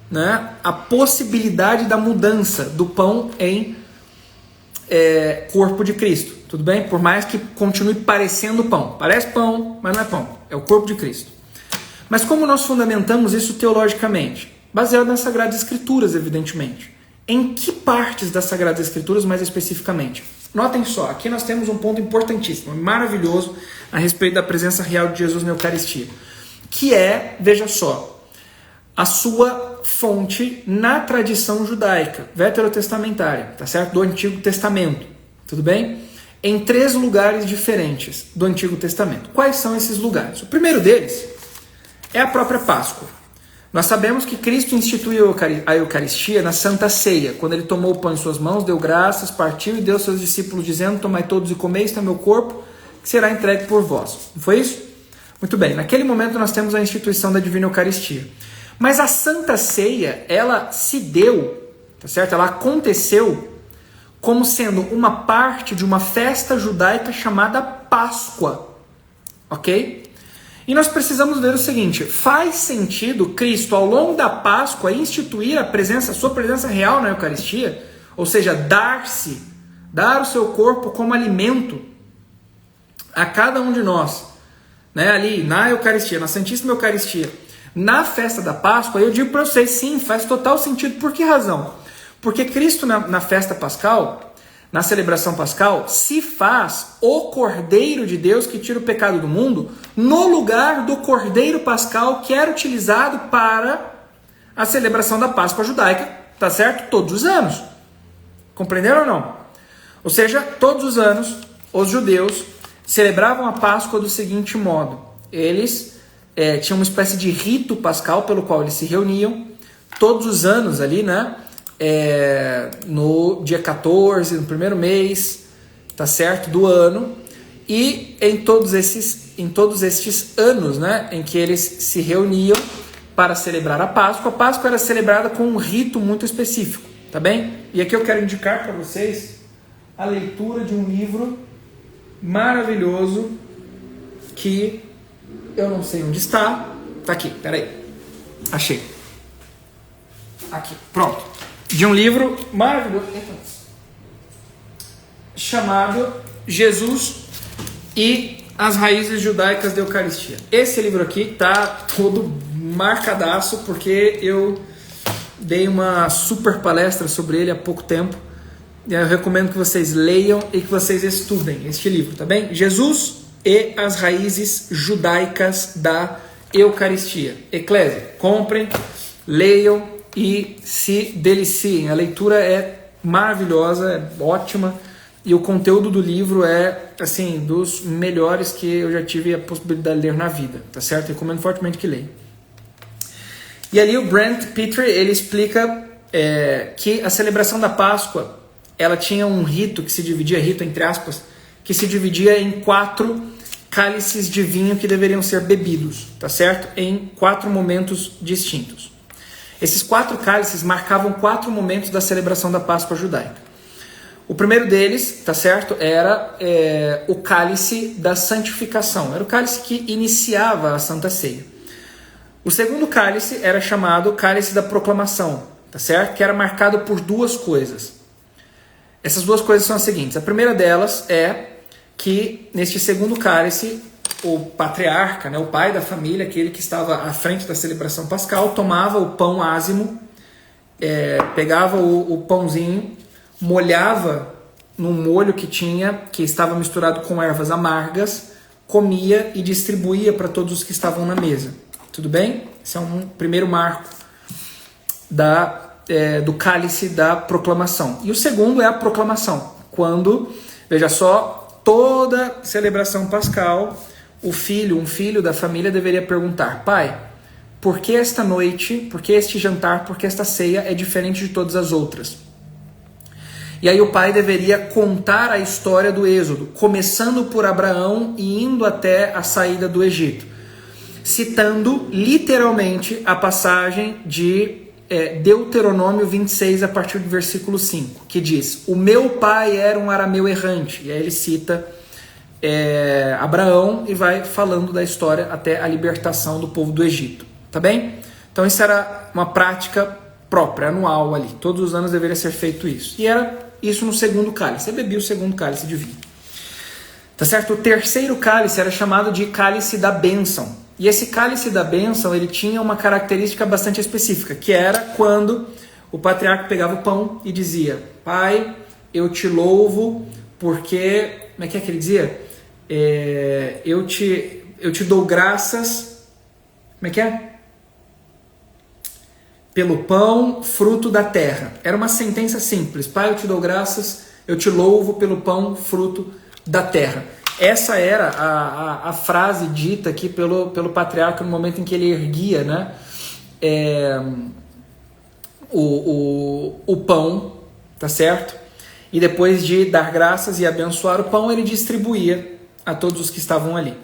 né, a possibilidade da mudança do pão em corpo de Cristo, tudo bem? Por mais que continue parecendo pão. Parece pão, mas não é pão. É o corpo de Cristo. Mas como nós fundamentamos isso teologicamente? Baseado nas Sagradas Escrituras, evidentemente. Em que partes das Sagradas Escrituras, mais especificamente? Notem só, aqui nós temos um ponto importantíssimo, maravilhoso, a respeito da presença real de Jesus na Eucaristia. Que é, veja só, a sua fonte na tradição judaica, veterotestamentária, tá certo? Do Antigo Testamento, tudo bem? Em 3 lugares diferentes do Antigo Testamento. Quais são esses lugares? O primeiro deles é a própria Páscoa. Nós sabemos que Cristo instituiu a Eucaristia na Santa Ceia, quando ele tomou o pão em suas mãos, deu graças, partiu e deu aos seus discípulos, dizendo: tomai todos e comei, este é meu corpo, que será entregue por vós. Não foi isso? Muito bem, naquele momento nós temos a instituição da Divina Eucaristia. Mas a Santa Ceia, ela se deu, tá certo? Ela aconteceu como sendo uma parte de uma festa judaica chamada Páscoa, ok? E nós precisamos ver o seguinte: faz sentido Cristo, ao longo da Páscoa, instituir a sua presença real na Eucaristia, ou seja, dar o seu corpo como alimento a cada um de nós, né? Ali na Eucaristia, na Santíssima Eucaristia, na festa da Páscoa? Eu digo para vocês, sim, faz total sentido. Por que razão? Porque Cristo na festa pascal, na celebração pascal, se faz o Cordeiro de Deus que tira o pecado do mundo, no lugar do Cordeiro pascal que era utilizado para a celebração da Páscoa judaica, tá certo? Todos os anos. Compreenderam ou não? Ou seja, todos os anos, os judeus celebravam a Páscoa do seguinte modo: eles tinha uma espécie de rito pascal pelo qual eles se reuniam todos os anos ali, né? No dia 14, no primeiro mês, tá certo? Do ano. E em todos estes anos, né? Em que eles se reuniam para celebrar a Páscoa era celebrada com um rito muito específico, tá bem? E aqui eu quero indicar para vocês a leitura de um livro maravilhoso que eu não sei onde está. Tá aqui, peraí. Achei. Aqui, pronto. De um livro maravilhoso chamado Jesus e as Raízes Judaicas da Eucaristia. Esse livro aqui tá todo marcadaço porque eu dei uma super palestra sobre ele há pouco tempo. Eu recomendo que vocês leiam e que vocês estudem este livro, tá bem? Jesus e as Raízes Judaicas da Eucaristia. Eclésia, comprem, leiam e se deliciem. A leitura é maravilhosa, é ótima, e o conteúdo do livro é, assim, dos melhores que eu já tive a possibilidade de ler na vida, tá certo? Eu recomendo fortemente que leia. E ali o Brent Pitre, ele explica que a celebração da Páscoa, ela tinha um rito que se dividia, rito entre aspas, que se dividia em 4 cálices de vinho que deveriam ser bebidos, tá certo? Em 4 momentos distintos. Esses 4 cálices marcavam 4 momentos da celebração da Páscoa judaica. O primeiro deles, tá certo, era o cálice da santificação. Era o cálice que iniciava a Santa Ceia. O segundo cálice era chamado cálice da proclamação, tá certo? Que era marcado por 2 coisas. Essas 2 coisas são as seguintes. A primeira delas é que neste segundo cálice, o patriarca, né, o pai da família, aquele que estava à frente da celebração pascal, tomava o pão ázimo, pegava o pãozinho, molhava num molho que estava misturado com ervas amargas, comia e distribuía para todos os que estavam na mesa. Tudo bem? Esse é um primeiro marco do cálice da proclamação. E o segundo é a proclamação, quando, veja só, toda celebração pascal, um filho da família deveria perguntar: pai, por que esta noite, por que este jantar, por que esta ceia é diferente de todas as outras? E aí o pai deveria contar a história do Êxodo, começando por Abraão e indo até a saída do Egito, citando literalmente a passagem de Deuteronômio 26, a partir do versículo 5, que diz: o meu pai era um arameu errante. E aí ele cita Abraão e vai falando da história até a libertação do povo do Egito. Tá bem? Então isso era uma prática própria, anual ali. Todos os anos deveria ser feito isso. E era isso no segundo cálice. Você bebia o segundo cálice de vinho. Tá certo? O terceiro cálice era chamado de cálice da bênção. E esse cálice da bênção, ele tinha uma característica bastante específica, que era quando o patriarca pegava o pão e dizia: pai, eu te louvo porque... Como é que ele dizia? Eu te dou graças... Como é que é? Pelo pão, fruto da terra. Era uma sentença simples. Pai, eu te dou graças, eu te louvo pelo pão, fruto da terra. Essa era a frase dita aqui pelo patriarca no momento em que ele erguia, né, o pão, tá certo? E depois de dar graças e abençoar o pão, ele distribuía a todos os que estavam ali.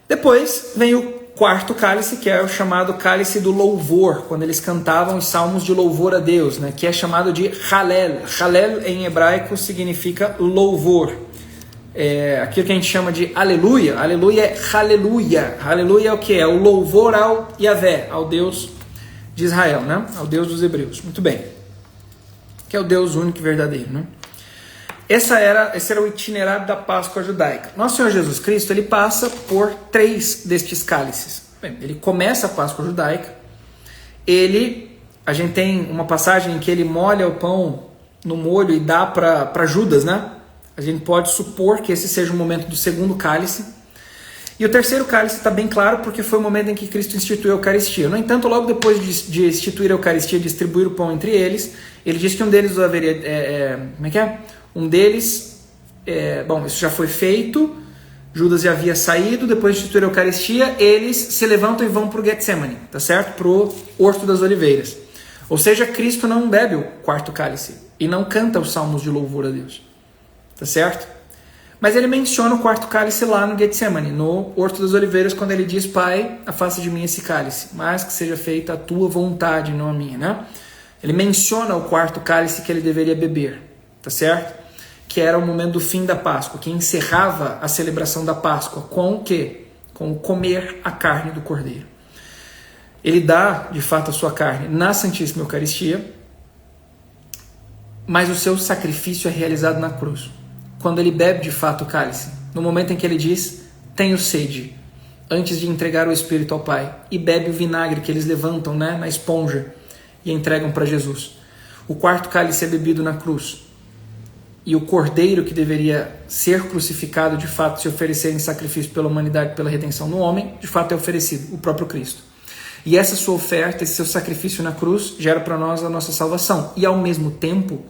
Depois vem o quarto cálice, que é o chamado cálice do louvor, quando eles cantavam os salmos de louvor a Deus, né, que é chamado de Halel. Halel em hebraico significa louvor. Aquilo que a gente chama de aleluia. Aleluia é aleluia. Aleluia é o que? É o louvor ao Yahvé, ao Deus de Israel, né? Ao Deus dos hebreus. Muito bem. Que é o Deus único e verdadeiro, né? Esse era o itinerário da Páscoa judaica. Nosso Senhor Jesus Cristo, ele passa por 3 destes cálices. Bem, ele começa a Páscoa judaica. A gente tem uma passagem em que ele molha o pão no molho e dá para Judas, né? A gente pode supor que esse seja o momento do segundo cálice. E o terceiro cálice está bem claro porque foi o momento em que Cristo instituiu a Eucaristia. No entanto, logo depois de instituir a Eucaristia e distribuir o pão entre eles, ele diz que um deles haveria... como é que é? Um deles... bom, isso já foi feito. Judas já havia saído. Depois de instituir a Eucaristia, eles se levantam e vão para o Getsemane, tá certo? Para o Horto das Oliveiras. Ou seja, Cristo não bebe o quarto cálice e não canta os salmos de louvor a Deus. Tá certo? Mas ele menciona o quarto cálice lá no Getsemane, no Horto das Oliveiras, quando ele diz: pai, afasta de mim esse cálice, mas que seja feita a tua vontade, não a minha, né? Ele menciona o quarto cálice que ele deveria beber, tá certo? Que era o momento do fim da Páscoa, que encerrava a celebração da Páscoa com o quê? Com o comer a carne do Cordeiro. Ele dá, de fato, a sua carne na Santíssima Eucaristia, mas o seu sacrifício é realizado na cruz. Quando ele bebe de fato o cálice, no momento em que ele diz: tenho sede, antes de entregar o Espírito ao Pai, e bebe o vinagre que eles levantam, né, na esponja e entregam para Jesus. O quarto cálice é bebido na cruz. E o Cordeiro que deveria ser crucificado, de fato, se oferecer em sacrifício pela humanidade, pela redenção do homem, de fato é oferecido, o próprio Cristo. E essa sua oferta, esse seu sacrifício na cruz, gera para nós a nossa salvação. E ao mesmo tempo,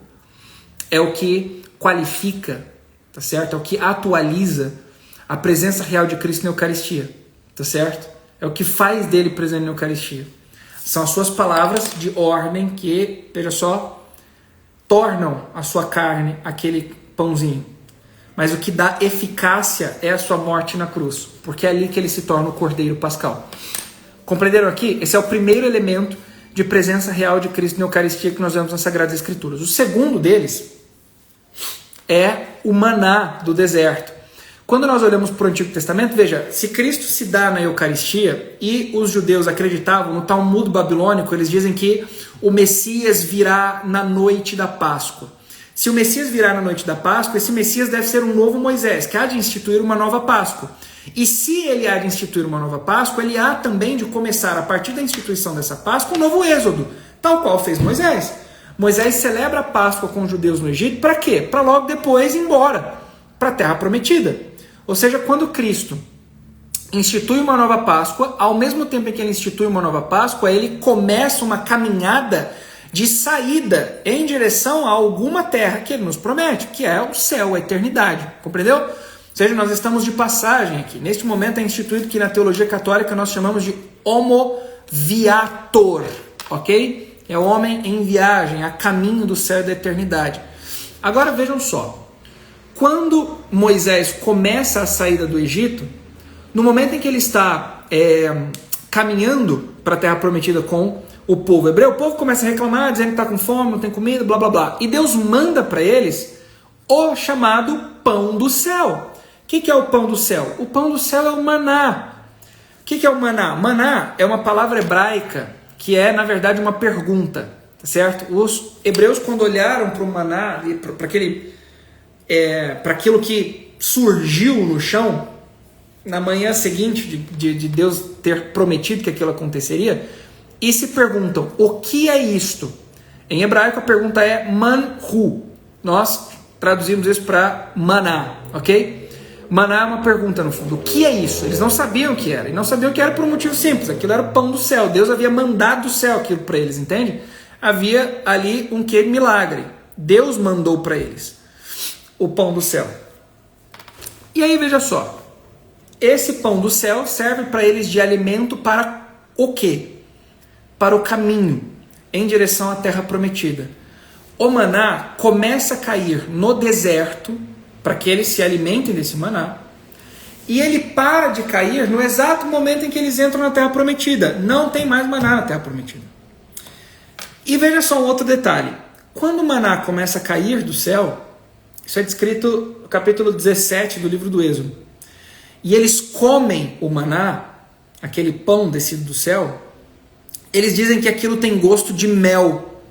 é o que qualifica, tá certo? É o que atualiza a presença real de Cristo na Eucaristia, tá certo? É o que faz dele presente na Eucaristia. São as suas palavras de ordem que, veja só, tornam a sua carne aquele pãozinho. Mas o que dá eficácia é a sua morte na cruz, porque é ali que ele se torna o Cordeiro Pascal. Compreenderam aqui? Esse é o primeiro elemento de presença real de Cristo na Eucaristia que nós vemos nas Sagradas Escrituras. O segundo deles é o maná do deserto. Quando nós olhamos para o Antigo Testamento, veja, se Cristo se dá na Eucaristia e os judeus acreditavam no Talmud babilônico, eles dizem que o Messias virá na noite da Páscoa. Se o Messias virá na noite da Páscoa, esse Messias deve ser um novo Moisés, que há de instituir uma nova Páscoa. E se ele há de instituir uma nova Páscoa, ele há também de começar, a partir da instituição dessa Páscoa, um novo êxodo, tal qual fez Moisés. Moisés celebra a Páscoa com os judeus no Egito, para quê? Para logo depois ir embora, para a Terra Prometida. Ou seja, quando Cristo institui uma nova Páscoa, ao mesmo tempo em que ele institui uma nova Páscoa, ele começa uma caminhada de saída em direção a alguma terra que ele nos promete, que é o céu, a eternidade. Compreendeu? Ou seja, nós estamos de passagem aqui. Neste momento é instituído que na teologia católica nós chamamos de homo viator, ok? É o homem em viagem, a caminho do céu e da eternidade. Agora vejam só. Quando Moisés começa a saída do Egito, no momento em que ele está caminhando para a Terra Prometida com o povo hebreu, o povo começa a reclamar, dizendo que está com fome, não tem comida, blá blá blá. E Deus manda para eles o chamado pão do céu. O que é o pão do céu? O pão do céu é o maná. O que é o maná? Maná é uma palavra hebraica que é, na verdade, uma pergunta, tá certo? Os hebreus, quando olharam para o maná, para aquilo que surgiu no chão, na manhã seguinte de Deus ter prometido que aquilo aconteceria, e se perguntam, o que é isto? Em hebraico a pergunta é manhu. Nós traduzimos isso para maná, ok? Maná é uma pergunta no fundo, o que é isso? Eles não sabiam o que era, e não sabiam o que era por um motivo simples, aquilo era o pão do céu, Deus havia mandado do céu aquilo para eles, entende? Havia ali um milagre, Deus mandou para eles o pão do céu. E aí veja só, esse pão do céu serve para eles de alimento para o quê? Para o caminho em direção à Terra Prometida. O maná começa a cair no deserto para que eles se alimentem desse maná, e ele para de cair no exato momento em que eles entram na Terra Prometida. Não tem mais maná na Terra Prometida. E veja só um outro detalhe. Quando o maná começa a cair do céu, isso é descrito no capítulo 17 do livro do Êxodo. E eles comem o maná, aquele pão descido do céu, eles dizem que aquilo tem gosto de mel,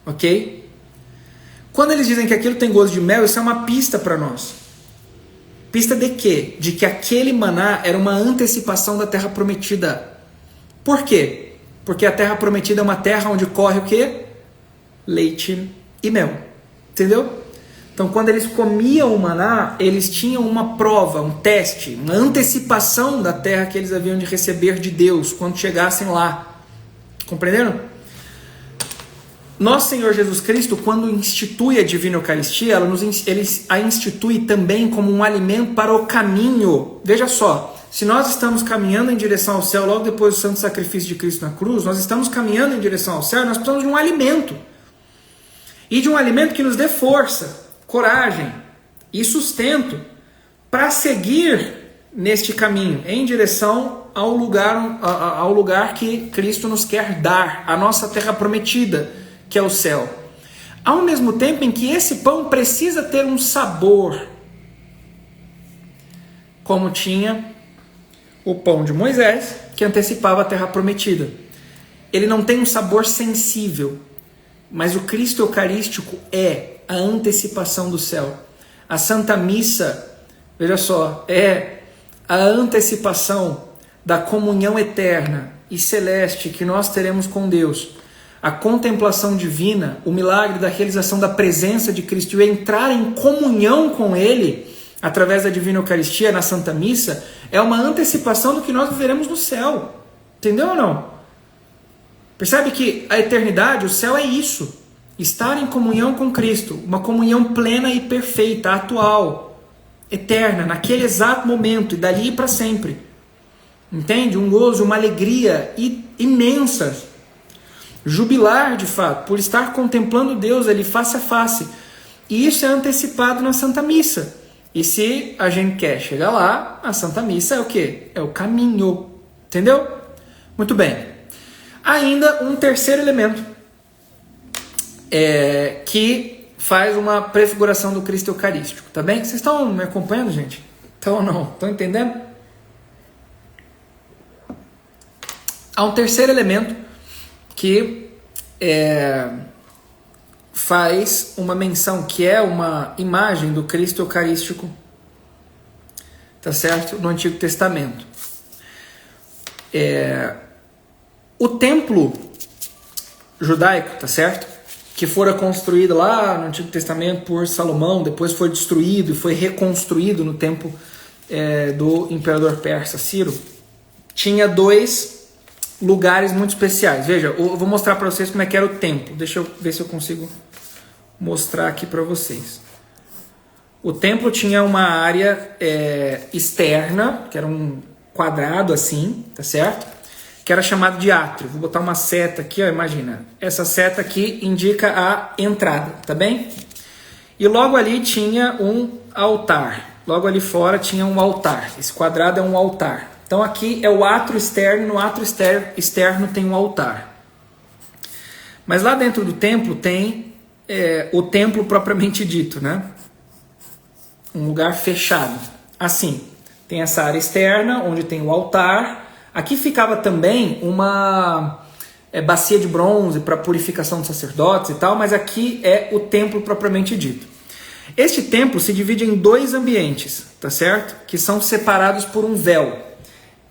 ok? Quando eles dizem que aquilo tem gosto de mel, isso é uma pista para nós. Pista de quê? De que aquele maná era uma antecipação da Terra Prometida. Por quê? Porque a Terra Prometida é uma terra onde corre o quê? Leite e mel. Entendeu? Então, quando eles comiam o maná, eles tinham uma prova, um teste, uma antecipação da terra que eles haviam de receber de Deus quando chegassem lá. Compreenderam? Nosso Senhor Jesus Cristo, quando institui a Divina Eucaristia, ele a institui também como um alimento para o caminho. Veja só, se nós estamos caminhando em direção ao céu, logo depois do santo sacrifício de Cristo na cruz, nós estamos caminhando em direção ao céu, nós precisamos de um alimento. E de um alimento que nos dê força, coragem e sustento para seguir neste caminho, em direção ao lugar que Cristo nos quer dar, a nossa terra prometida, que é o céu. Ao mesmo tempo em que esse pão precisa ter um sabor, como tinha o pão de Moisés, que antecipava a terra prometida. Ele não tem um sabor sensível, mas o Cristo Eucarístico é a antecipação do céu. A Santa Missa, veja só, é a antecipação da comunhão eterna e celeste que nós teremos com Deus. A contemplação divina, o milagre da realização da presença de Cristo e entrar em comunhão com Ele, através da Divina Eucaristia, na Santa Missa, é uma antecipação do que nós viveremos no céu. Entendeu ou não? Percebe que a eternidade, o céu é isso. Estar em comunhão com Cristo. Uma comunhão plena e perfeita, atual, eterna, naquele exato momento e dali para sempre. Entende? Um gozo, uma alegria imensa. Jubilar, de fato, por estar contemplando Deus ali face a face. E isso é antecipado na Santa Missa. E se a gente quer chegar lá, a Santa Missa é o quê? É o caminho. Entendeu? Muito bem. Ainda um terceiro elemento que faz uma prefiguração do Cristo Eucarístico. Tá bem? Vocês estão me acompanhando, gente? Estão ou não? Estão entendendo? Há um terceiro elemento que faz uma menção, que é uma imagem do Cristo Eucarístico, tá certo? No Antigo Testamento. O templo judaico, tá certo? Que fora construído lá no Antigo Testamento por Salomão, depois foi destruído e foi reconstruído no tempo do imperador persa Ciro, tinha 2 lugares muito especiais. Veja, eu vou mostrar para vocês como é que era o templo. Deixa eu ver se eu consigo mostrar aqui para vocês. O templo tinha uma área externa, que era um quadrado assim, tá certo? Que era chamado de átrio. Vou botar uma seta aqui, ó, imagina. Essa seta aqui indica a entrada, tá bem? E logo ali tinha um altar. Logo ali fora tinha um altar. Esse quadrado é um altar. Então aqui é o átrio externo, no átrio externo tem um altar. Mas lá dentro do templo tem o templo propriamente dito, né? Um lugar fechado. Assim, tem essa área externa, onde tem o altar. Aqui ficava também uma bacia de bronze para purificação dos sacerdotes e tal, mas aqui é o templo propriamente dito. Este templo se divide em 2 ambientes, tá certo? Que são separados por um véu.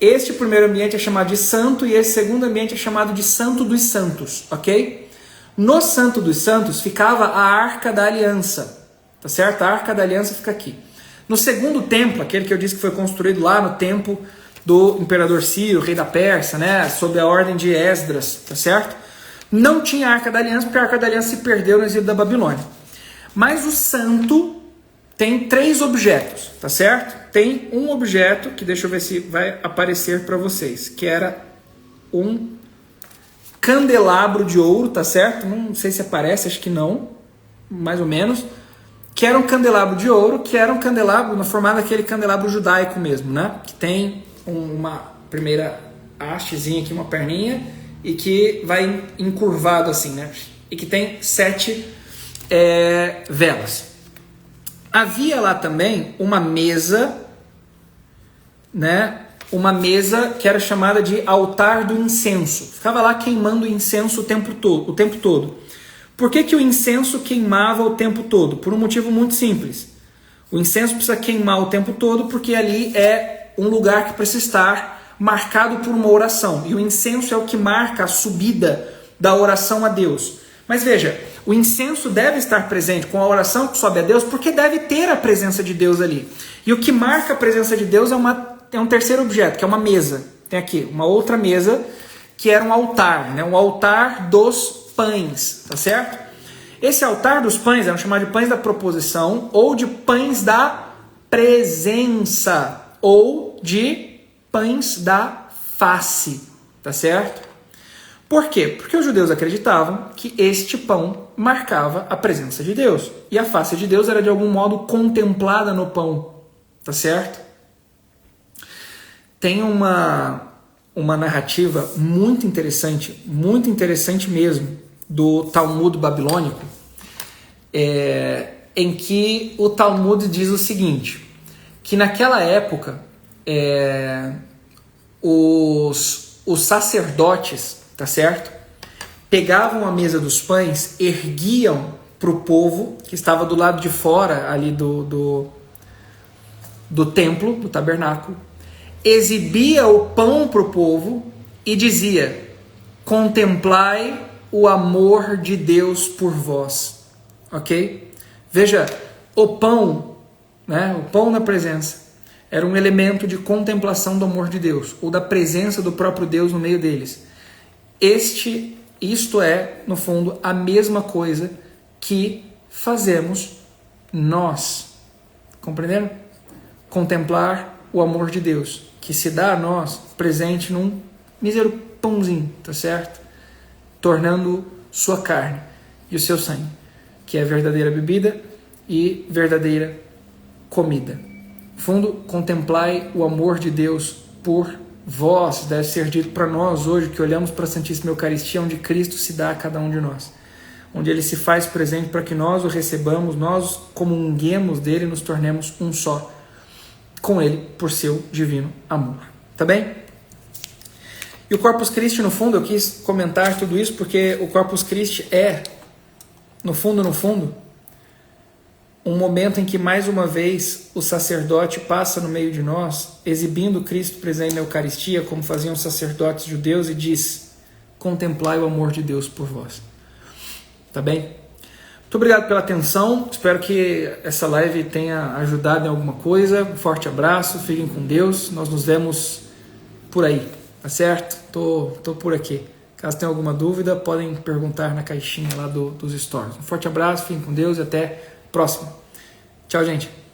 Este primeiro ambiente é chamado de santo e esse segundo ambiente é chamado de santo dos santos, ok? No santo dos santos ficava a arca da aliança, tá certo? A arca da aliança fica aqui. No segundo templo, aquele que eu disse que foi construído lá no tempo do imperador Ciro, rei da Pérsia, né? Sob a ordem de Esdras, tá certo? Não tinha a arca da aliança porque a arca da aliança se perdeu no exílio da Babilônia. Mas o santo tem 3 objetos, tá certo? Tem um objeto, que deixa eu ver se vai aparecer para vocês, que era um candelabro de ouro, tá certo? Não sei se aparece, acho que não, mais ou menos. Que era um candelabro de ouro, que era um candelabro no formato daquele candelabro judaico mesmo, né? Que tem uma primeira hastezinha aqui, uma perninha, e que vai encurvado assim, né? E que tem 7 velas. Havia lá também uma mesa, né? Uma mesa que era chamada de altar do incenso. Ficava lá queimando incenso o tempo todo. Por que o incenso queimava o tempo todo? Por um motivo muito simples. O incenso precisa queimar o tempo todo porque ali é um lugar que precisa estar marcado por uma oração. E o incenso é o que marca a subida da oração a Deus. Mas veja, o incenso deve estar presente com a oração que sobe a Deus porque deve ter a presença de Deus ali. E o que marca a presença de Deus é um terceiro objeto, que é uma mesa. Tem aqui uma outra mesa que era um altar, né? Um altar dos pães, tá certo? Esse altar dos pães eram chamados de pães da proposição ou de pães da presença ou de pães da face, tá certo? Por quê? Porque os judeus acreditavam que este pão marcava a presença de Deus. E a face de Deus era de algum modo contemplada no pão. Tá certo? Tem uma narrativa muito interessante mesmo, do Talmud babilônico, em que o Talmud diz o seguinte, que naquela época os sacerdotes, tá certo? Pegavam a mesa dos pães, erguiam para o povo que estava do lado de fora ali do templo, do tabernáculo, exibia o pão para o povo e dizia: contemplai o amor de Deus por vós, ok? Veja, o pão, né? O pão na presença era um elemento de contemplação do amor de Deus, ou da presença do próprio Deus no meio deles. Isto é, no fundo, a mesma coisa que fazemos nós. Compreenderam? Contemplar o amor de Deus, que se dá a nós presente num mísero pãozinho, tá certo? Tornando sua carne e o seu sangue, que é verdadeira bebida e verdadeira comida. No fundo, contemplai o amor de Deus por vós, deve ser dito para nós hoje, que olhamos para a Santíssima Eucaristia, onde Cristo se dá a cada um de nós, onde Ele se faz presente para que nós o recebamos, nós comunguemos dele e nos tornemos um só com Ele por seu divino amor. Tá bem? E o Corpus Christi, no fundo, eu quis comentar tudo isso porque o Corpus Christi é, no fundo, um momento em que, mais uma vez, o sacerdote passa no meio de nós, exibindo Cristo presente na Eucaristia, como faziam os sacerdotes judeus, e diz: contemplai o amor de Deus por vós. Tá bem? Muito obrigado pela atenção, espero que essa live tenha ajudado em alguma coisa. Um forte abraço, fiquem com Deus, nós nos vemos por aí, tá certo? Tô por aqui. Caso tenha alguma dúvida, podem perguntar na caixinha lá dos stories. Um forte abraço, fiquem com Deus e até a próxima. Tchau, gente.